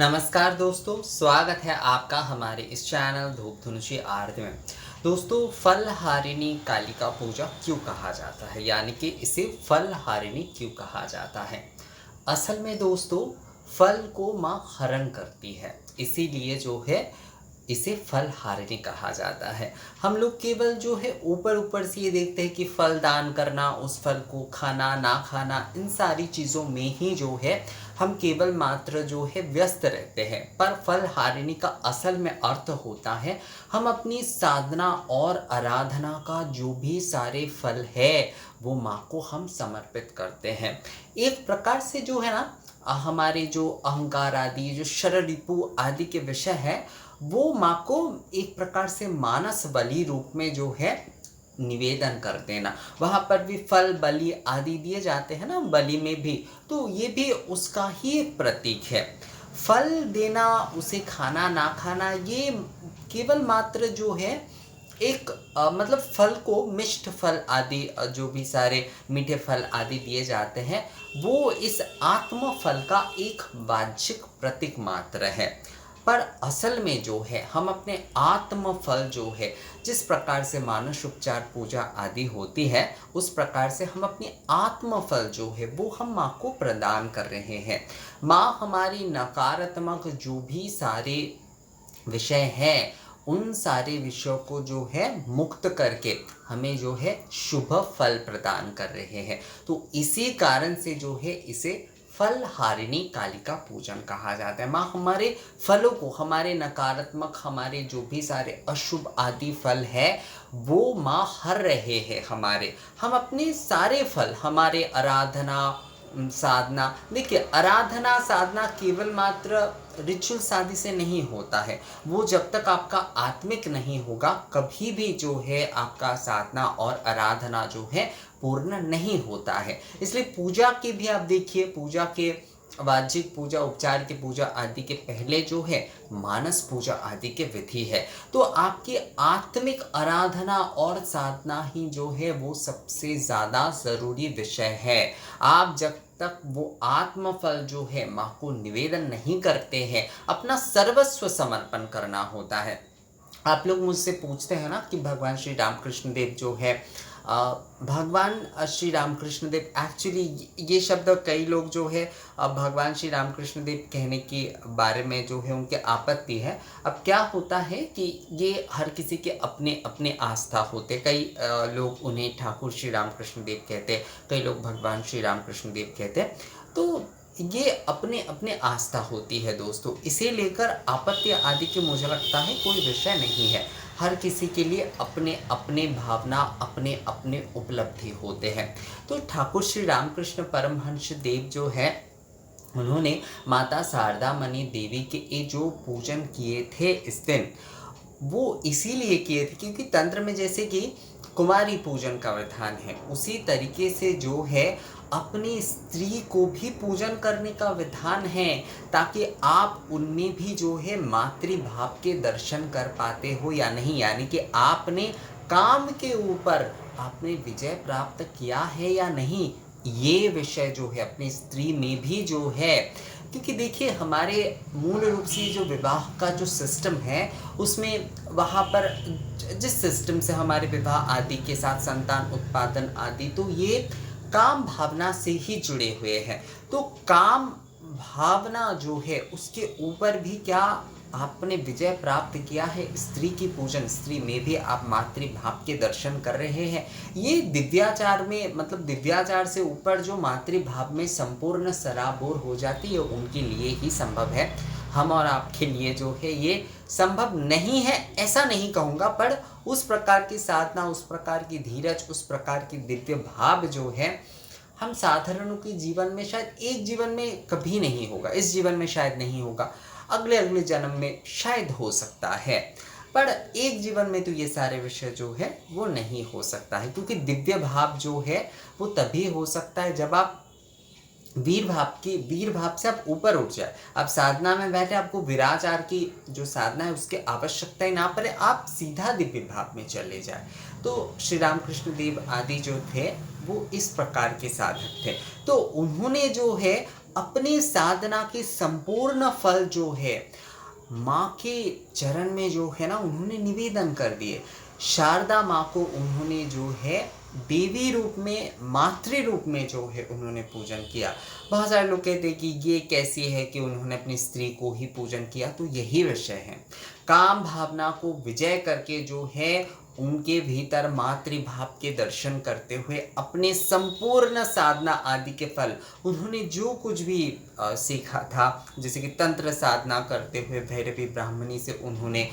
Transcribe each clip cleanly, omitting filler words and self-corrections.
नमस्कार दोस्तों, स्वागत है आपका हमारे इस चैनल धूप धनुषी आरती में। दोस्तों, फलहारिणी कालिका पूजा क्यों कहा जाता है, यानी कि इसे फलहारिणी क्यों कहा जाता है। असल में दोस्तों, फल को माँ हरण करती है, इसीलिए जो है इसे फलहारिणी कहा जाता है। हम लोग केवल जो है ऊपर ऊपर से ये देखते हैं कि फल दान करना, उस फल को खाना ना खाना, इन सारी चीज़ों में ही जो है हम केवल मात्र जो है व्यस्त रहते हैं। पर फलहारिणी का असल में अर्थ होता है हम अपनी साधना और आराधना का जो भी सारे फल है वो माँ को हम समर्पित करते हैं। एक प्रकार से जो है ना, हमारे जो अहंकार आदि, जो शर रिपु आदि के विषय है, वो माँ को एक प्रकार से मानस बलि रूप में जो है निवेदन कर देना। वहाँ पर भी फल बलि आदि दिए जाते हैं ना, बलि में भी, तो ये भी उसका ही एक प्रतीक है। फल देना, उसे खाना ना खाना, ये केवल मात्र जो है एक मतलब फल को, मिष्ट फल आदि जो भी सारे मीठे फल आदि दिए जाते हैं, वो इस आत्म फल का एक वांछिक प्रतीक मात्र है। पर असल में जो है हम अपने आत्म फल जो है, जिस प्रकार से मानस उपचार पूजा आदि होती है, उस प्रकार से हम अपनी आत्म फल जो है वो हम माँ को प्रदान कर रहे हैं। माँ हमारी नकारात्मक जो भी सारे विषय हैं, उन सारे विषयों को जो है मुक्त करके हमें जो है शुभ फल प्रदान कर रहे हैं। तो इसी कारण से जो है इसे फलहारिणी कालिका पूजन कहा जाता है। माँ हमारे फलों को, हमारे नकारात्मक, हमारे जो भी सारे अशुभ आदि फल है वो माँ हर रहे हैं हमारे। हम अपने सारे फल, हमारे आराधना साधना, देखिए आराधना साधना केवल मात्र रिचुअल्स आदि से नहीं होता है। वो जब तक आपका आत्मिक नहीं होगा, कभी भी जो है आपका साधना और आराधना जो है पूर्ण नहीं होता है। इसलिए पूजा के भी आप देखिए, पूजा के वाचिक पूजा, उपचार की पूजा आदि के पहले जो है मानस पूजा आदि के विधि है। तो आपकी आत्मिक आराधना और साधना ही जो है वो सबसे ज़्यादा ज़रूरी विषय है। आप जब तक वो आत्म फल जो है माँ को निवेदन नहीं करते हैं, अपना सर्वस्व समर्पण करना होता है। आप लोग मुझसे पूछते हैं ना कि भगवान श्री रामकृष्ण देव जो है, भगवान श्री रामकृष्ण देव, एक्चुअली ये शब्द कई लोग जो है भगवान श्री रामकृष्ण देव कहने के बारे में जो है उनके आपत्ति है। अब क्या होता है कि ये हर किसी के अपने अपने आस्था होते। कई लोग उन्हें ठाकुर श्री रामकृष्ण देव कहते, कई लोग भगवान श्री रामकृष्ण देव कहते। तो ये अपने अपने आस्था होती है दोस्तों, इसे लेकर आपत्ति आदि की मुझे लगता है कोई विषय नहीं है। हर किसी के लिए अपने अपने भावना, अपने अपने उपलब्धि होते हैं। तो ठाकुर श्री रामकृष्ण परमहंस देव जो है, उन्होंने माता शारदा मणि देवी के ये जो पूजन किए थे इस दिन, वो इसीलिए किए थे क्योंकि तंत्र में जैसे कि कुमारी पूजन का विधान है, उसी तरीके से जो है अपनी स्त्री को भी पूजन करने का विधान है, ताकि आप उनमें भी जो है मातृभाव के दर्शन कर पाते हो या नहीं, यानी कि आपने काम के ऊपर आपने विजय प्राप्त किया है या नहीं, ये विषय जो है अपनी स्त्री में भी जो है। क्योंकि देखिए हमारे मूल रूप से जो विवाह का जो सिस्टम है, उसमें वहाँ पर जिस सिस्टम से हमारे विवाह आदि के साथ संतान उत्पादन आदि, तो ये काम भावना से ही जुड़े हुए हैं। तो काम भावना जो है उसके ऊपर भी क्या आपने विजय प्राप्त किया है, स्त्री की पूजन, स्त्री में भी आप मातृभाव के दर्शन कर रहे हैं। ये दिव्याचार में, मतलब दिव्याचार से ऊपर जो मातृभाव में संपूर्ण सराबोर हो जाती है, उनके लिए ही संभव है। हम और आपके लिए जो है ये संभव नहीं है, ऐसा नहीं कहूँगा, पर उस प्रकार की साधना, उस प्रकार की धीरज, उस प्रकार की दिव्य भाव जो है हम साधारणों के जीवन में शायद एक जीवन में कभी नहीं होगा, इस जीवन में शायद नहीं होगा, अगले अगले जन्म में शायद हो सकता है, पर एक जीवन में तो ये सारे विषय जो है वो नहीं हो सकता है। क्योंकि दिव्य भाव जो है वो तभी हो सकता है जब आप वीर भाव से आप ऊपर उठ जाए। आप साधना में बैठे, आपको विराचार की जो साधना है उसकी आवश्यकता ही ना पड़े, आप सीधा दिव्य भाव में चले जाए। तो श्री रामकृष्ण देव आदि जो थे वो इस प्रकार के साधक थे। तो उन्होंने जो है अपनी साधना की संपूर्ण फल जो है माँ के चरण में जो है ना उन्होंने निवेदन कर दिए। शारदा माँ को उन्होंने जो है देवी रूप में, मातृ रूप में जो है उन्होंने पूजन किया। बहुत सारे लोग कहते हैं कि ये कैसी है कि उन्होंने अपनी स्त्री को ही पूजन किया, तो यही विषय है। काम भावना को विजय करके जो है उनके भीतर मातृभाव के दर्शन करते हुए अपने संपूर्ण साधना आदि के फल उन्होंने जो कुछ भी सीखा था, जैसे कि तंत्र साधना करते हुए भैरवी ब्राह्मणी से उन्होंने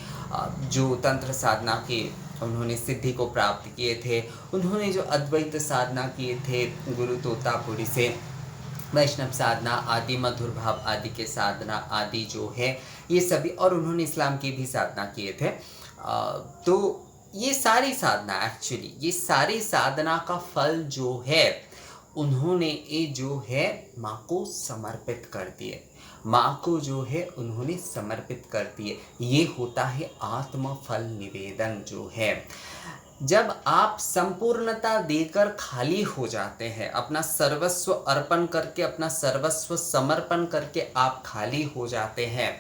जो तंत्र साधना की उन्होंने सिद्धि को प्राप्त किए थे, उन्होंने जो अद्वैत साधना किए थे गुरु तोतापुरी से, वैष्णव साधना आदि, मधुर भाव आदि के साधना आदि जो है ये सभी, और उन्होंने इस्लाम की भी साधना किए थे। तो ये सारी साधना एक्चुअली ये सारी साधना का फल जो है उन्होंने ये जो है माँ को समर्पित कर दिए, माँ को जो है उन्होंने समर्पित कर दिए। ये होता है आत्म फल निवेदन जो है। जब आप संपूर्णता देकर खाली हो जाते हैं, अपना सर्वस्व अर्पण करके, अपना सर्वस्व समर्पण करके आप खाली हो जाते हैं,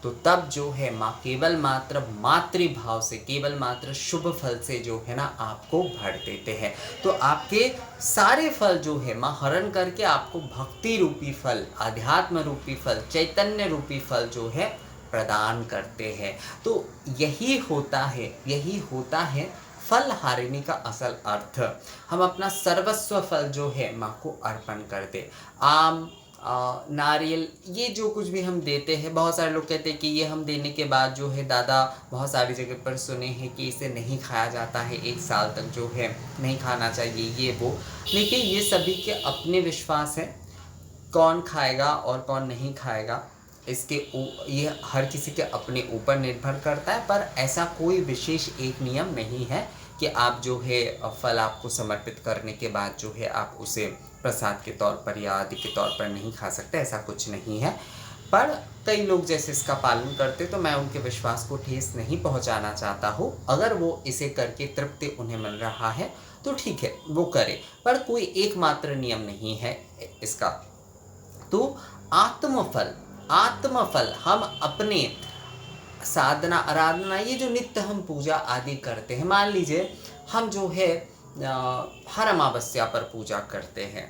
तो तब जो है माँ केवल मात्र मातृभाव से, केवल मात्र शुभ फल से जो है ना आपको भर देते हैं। तो आपके सारे फल जो है माँ हरण करके आपको भक्ति रूपी फल, आध्यात्म रूपी फल, चैतन्य रूपी फल जो है प्रदान करते हैं। तो यही होता है फल हारिणी का असल अर्थ। हम अपना सर्वस्व फल जो है माँ को अर्पण कर दे। आम, नारियल, ये जो कुछ भी हम देते हैं, बहुत सारे लोग कहते हैं कि ये हम देने के बाद जो है दादा, बहुत सारी जगह पर सुने हैं कि इसे नहीं खाया जाता है, 1 साल तक जो है नहीं खाना चाहिए, ये वो। लेकिन ये सभी के अपने विश्वास है, कौन खाएगा और कौन नहीं खाएगा ये हर किसी के अपने ऊपर निर्भर करता है। पर ऐसा कोई विशेष एक नियम नहीं है कि आप जो है फल आपको समर्पित करने के बाद जो है आप उसे प्रसाद के तौर पर या आदि के तौर पर नहीं खा सकते, ऐसा कुछ नहीं है। पर कई लोग जैसे इसका पालन करते, तो मैं उनके विश्वास को ठेस नहीं पहुंचाना चाहता हूँ। अगर वो इसे करके तृप्ति उन्हें मिल रहा है तो ठीक है, वो करे, पर कोई एकमात्र नियम नहीं है इसका। तो आत्मफल हम अपने साधना आराधना, ये जो नित्य हम पूजा आदि करते हैं, मान लीजिए हम जो है हर अमावस्या पर पूजा करते हैं,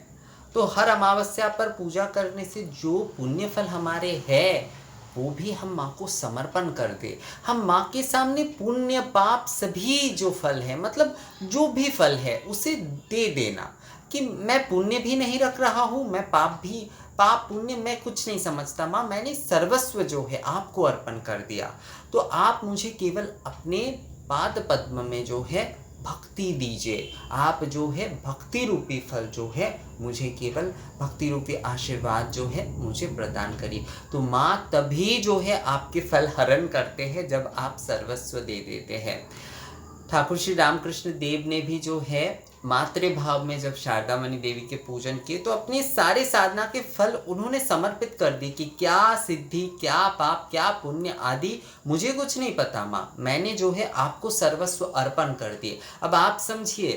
तो हर अमावस्या पर पूजा करने से जो पुण्य फल हमारे है वो भी हम माँ को समर्पण कर दे। हम माँ के सामने पुण्य पाप सभी जो फल है, मतलब जो भी फल है उसे दे देना, कि मैं पुण्य भी नहीं रख रहा हूँ, मैं पाप पुण्य मैं कुछ नहीं समझता माँ, मैंने सर्वस्व जो है आपको अर्पण कर दिया। तो आप मुझे केवल अपने पाद पद्म में जो है भक्ति दीजिए, आप जो है भक्ति रूपी फल जो है मुझे केवल भक्ति रूपी आशीर्वाद जो है मुझे प्रदान करिए। तो माँ तभी जो है आपके फल हरण करते हैं जब आप सर्वस्व दे देते हैं। ठाकुर श्री रामकृष्ण देव ने भी जो है मातृभाव में जब शारदा मणि देवी के पूजन किए, तो अपनी सारे साधना के फल उन्होंने समर्पित कर दिए कि क्या सिद्धि, क्या पाप, क्या पुण्य आदि मुझे कुछ नहीं पता माँ, मैंने जो है आपको सर्वस्व अर्पण कर दिए। अब आप समझिए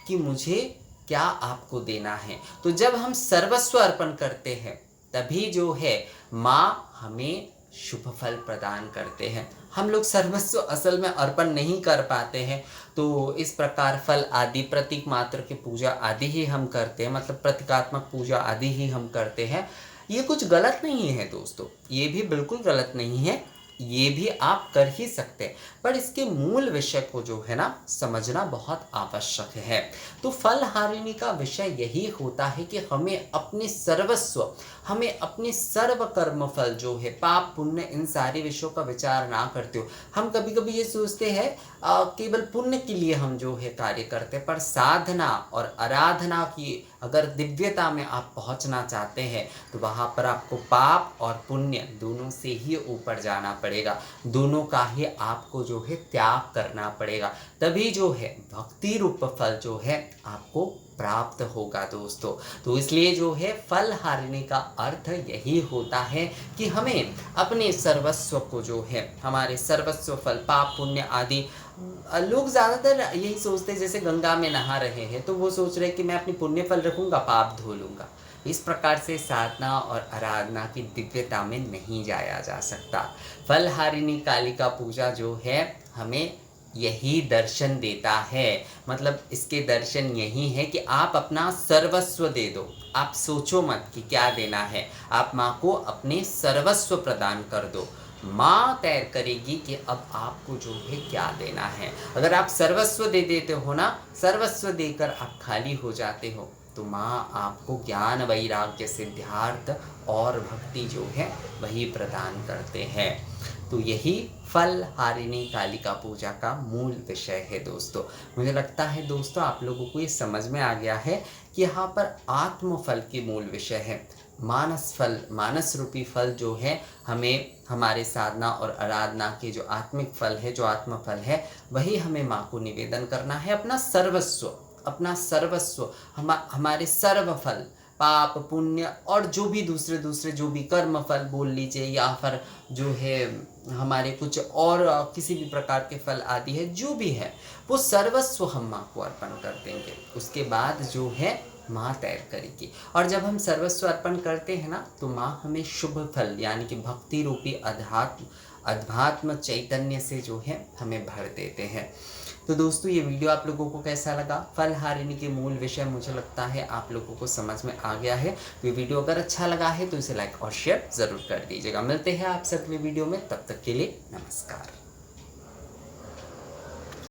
कि मुझे क्या आपको देना है। तो जब हम सर्वस्व अर्पण करते हैं तभी जो है माँ हमें शुभ फल प्रदान करते हैं। हम लोग सर्वस्व असल में अर्पण नहीं कर पाते हैं, तो इस प्रकार फल आदि प्रतीक मात्र की पूजा आदि ही हम करते हैं, मतलब प्रतीकात्मक पूजा आदि ही हम करते हैं। ये कुछ गलत नहीं है दोस्तों, ये भी बिल्कुल गलत नहीं है, ये भी आप कर ही सकते हैं, पर इसके मूल विषय को जो है ना समझना बहुत आवश्यक है। तो फल हारिणी का विषय यही होता है कि हमें अपने सर्वस्व, हमें अपने सर्व कर्म फल जो है पाप पुण्य, इन सारे विषयों का विचार ना करते हो। हम कभी कभी ये सोचते हैं केवल पुण्य के लिए हम जो है कार्य करते हैं, पर साधना और आराधना की अगर दिव्यता में आप पहुंचना चाहते हैं तो वहाँ पर आपको पाप और पुण्य दोनों से ही ऊपर जाना पड़ेगा, दोनों का ही आपको जो है त्याग करना पड़ेगा, तभी जो है भक्ति रूप फल जो है आपको प्राप्त होगा दोस्तों। तो इसलिए जो है फल हारिणी का अर्थ यही होता है कि हमें अपने सर्वस्व को जो है, हमारे सर्वस्व फल पाप पुण्य आदि, लोग ज़्यादातर यही सोचते हैं, जैसे गंगा में नहा रहे हैं तो वो सोच रहे हैं कि मैं अपनी पुण्य फल रखूँगा, पाप धो लूँगा। इस प्रकार से साधना और आराधना की दिव्यता में नहीं जाया जा सकता। फलहारिणी कालिका पूजा जो है हमें यही दर्शन देता है, मतलब इसके दर्शन यही है कि आप अपना सर्वस्व दे दो। आप सोचो मत कि क्या देना है, आप माँ को अपने सर्वस्व प्रदान कर दो। माँ तय करेगी कि अब आपको जो है क्या देना है। अगर आप सर्वस्व दे देते हो ना, सर्वस्व देकर आप खाली हो जाते हो, तो माँ आपको ज्ञान वैराग्य सिद्धार्थ और भक्ति जो है वही प्रदान करते हैं। तो यही फलहारिणी कालिका पूजा का मूल विषय है दोस्तों। मुझे लगता है दोस्तों आप लोगों को ये समझ में आ गया है कि यहाँ पर आत्मफल के मूल विषय है। मानस फल, मानस रूपी फल जो है हमें हमारे साधना और आराधना के जो आत्मिक फल है, जो आत्मफल है, वही हमें माँ को निवेदन करना है। अपना सर्वस्व, अपना सर्वस्व, हमारे सर्व फल, पाप पुण्य और जो भी दूसरे जो भी कर्म फल बोल लीजिए, या फिर जो है हमारे कुछ और किसी भी प्रकार के फल आदि है, जो भी है वो सर्वस्व हम माँ को अर्पण कर देंगे। उसके बाद जो है माँ तय करेगी। और जब हम सर्वस्व अर्पण करते हैं ना, तो माँ हमें शुभ फल यानी कि भक्ति रूपी अध्यात्म चैतन्य से जो है हमें भर देते हैं। तो दोस्तों ये वीडियो आप लोगों को कैसा लगा? फलहारिणी के मूल विषय मुझे लगता है आप लोगों को समझ में आ गया है। तो ये वीडियो अगर अच्छा लगा है तो इसे लाइक और शेयर ज़रूर कर दीजिएगा। मिलते हैं आप से अगले वीडियो में, तब तक के लिए नमस्कार।